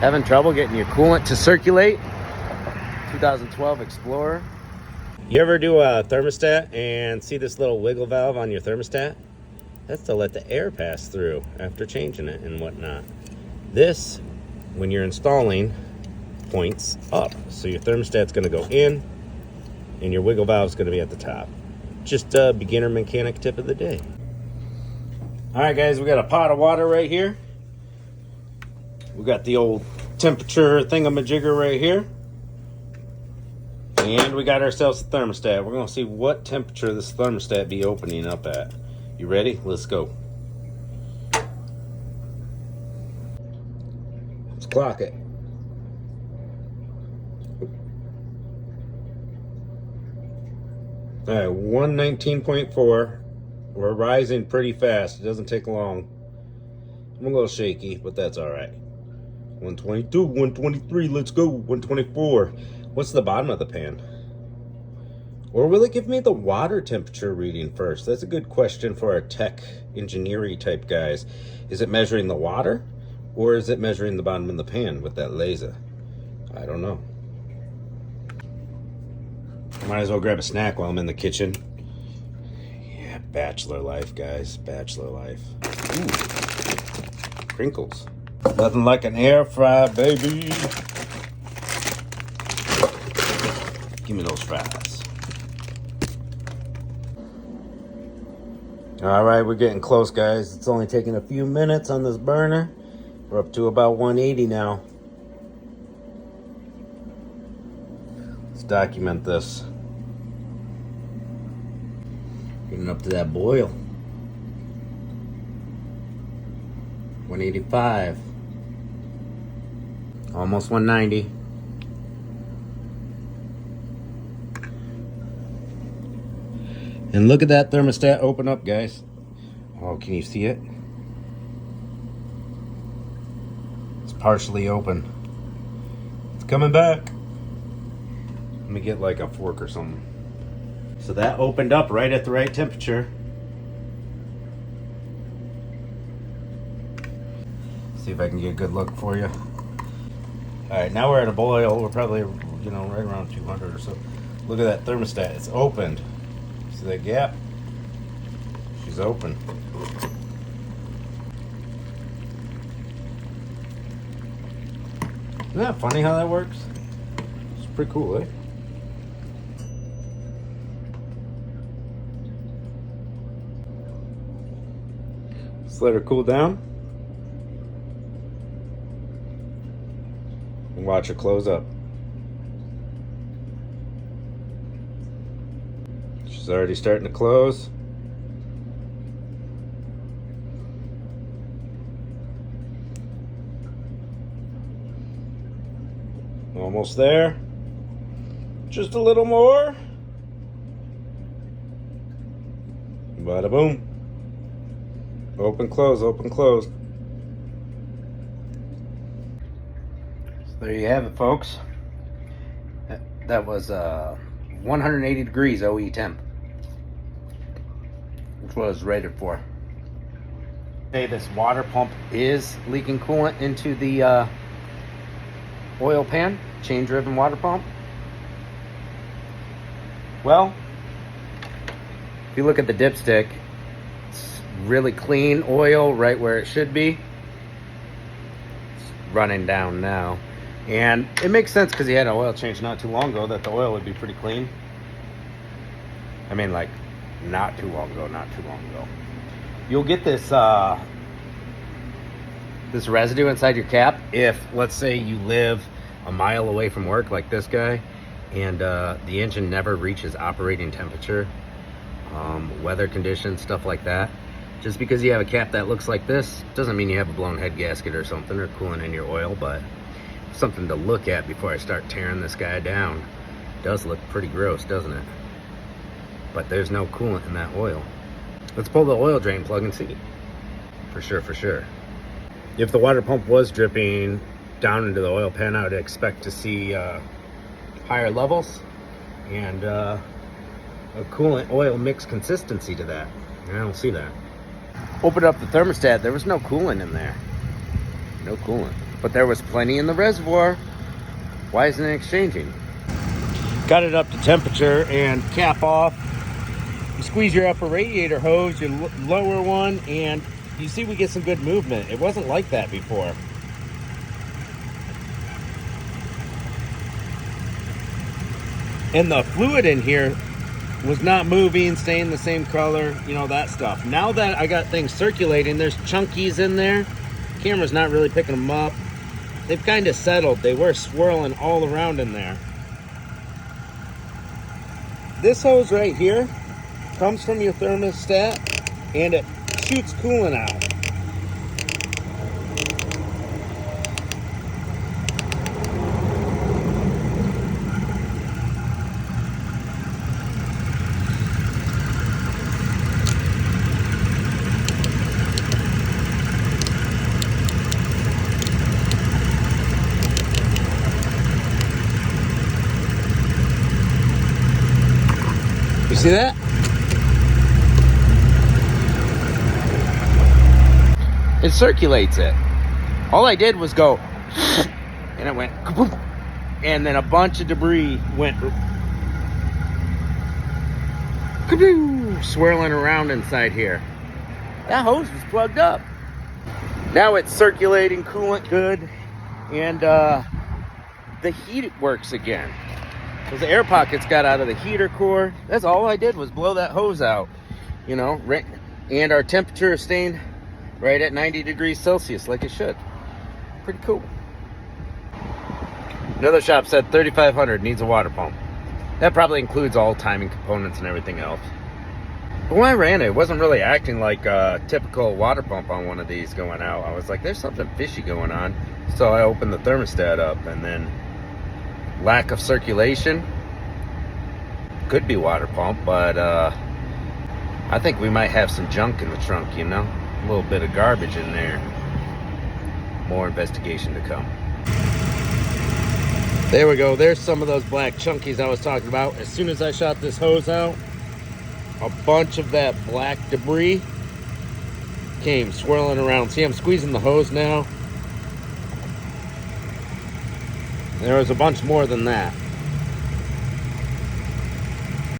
Having trouble getting your coolant to circulate? 2012 Explorer. You ever do a thermostat and see this little wiggle valve on your thermostat? That's to let the air pass through after changing it and whatnot. This, when you're installing, points up. So your thermostat's going to go in and your wiggle valve is going to be at the top. Just a beginner mechanic tip of the day. All right, guys, we got a pot of water right here. We got the old temperature thingamajigger right here. And we got ourselves a thermostat. We're going to see what temperature this thermostat be opening up at. You ready? Let's go. Let's clock it. All right, 119.4. We're rising pretty fast. It doesn't take long. I'm a little shaky, but that's all right. 122, 123, let's go. 124. What's the bottom of the pan? Or will it give me the water temperature reading first? That's a good question for our tech engineering type guys. Is it measuring the water or is it measuring the bottom of the pan with that laser? I don't know. Might as well grab a snack while I'm in the kitchen. Yeah, bachelor life, guys. Bachelor life. Ooh. Crinkles. Nothing like an air fry, baby. Give me those fries. All right, we're getting close, guys. It's only taking a few minutes on this burner. We're up to about 180 now. Let's document this. Getting up to that boil. 185. Almost 190. And look at that thermostat open up, guys. Oh, can you see it? It's partially open. It's coming back. Let me get like a fork or something. So that opened up right at the right temperature. See if I can get a good look for you. All right, now we're at a boil. We're probably, right around 200 or so. Look at that thermostat. It's opened. See that gap? She's open. Isn't that funny how that works? It's pretty cool, eh? Let's let her cool down. And watch her close up. She's already starting to close. Almost there. Just a little more. Bada boom. Open, close, open, close. So there you have it, folks. That was 180 degrees OE temp, which was rated for. Hey, this water pump is leaking coolant into the oil pan, chain driven water pump. Well, if you look at the dipstick, it's really clean oil right where it should be. It's running down now. And it makes sense because he had an oil change not too long ago that the oil would be pretty clean. I mean, like, not too long ago. You'll get this this residue inside your cap if, let's say, you live a mile away from work like this guy and the engine never reaches operating temperature, weather conditions, stuff like that. Just because you have a cap that looks like this doesn't mean you have a blown head gasket or something or coolant in your oil, but something to look at before I start tearing this guy down. It does look pretty gross, doesn't it? But there's no coolant in that oil. Let's pull the oil drain plug and see. For sure. If the water pump was dripping down into the oil pan, I would expect to see higher levels and a coolant oil mix consistency to that. And I don't see that. Open up the thermostat, there was no coolant in there. No coolant. but there was plenty in the reservoir. Why isn't it exchanging? Got it up to temperature and cap off. You squeeze your upper radiator hose, your lower one, and you see we get some good movement. It wasn't like that before. And the fluid in here was not moving, staying the same color, you know, that stuff. Now that I got things circulating, there's chunkies in there. Camera's not really picking them up. They've kind of settled. They were swirling all around in there. This hose right here comes from your thermostat and it shoots coolant out. You see that? It circulates it. All I did was go, and it went, kaboom, and then a bunch of debris went, kaboom, swirling around inside here. That hose was plugged up. Now it's circulating coolant good, and the heat works again. Because the air pockets got out of the heater core. That's all I did was blow that hose out, you know, and our temperature is staying right at 90 degrees Celsius like it should. Pretty cool. Another shop said 3,500 needs a water pump. That probably includes all timing components and everything else. But when I ran it, it wasn't really acting like a typical water pump on one of these going out. I was like, there's something fishy going on. So I opened the thermostat up, and then lack of circulation. Could be water pump, but I think we might have some junk in the trunk, you know? A little bit of garbage in there. More investigation to come. There we go. There's some of those black chunkies I was talking about. As soon as I shot this hose out, a bunch of that black debris came swirling around. See, I'm squeezing the hose now. There was a bunch more than that.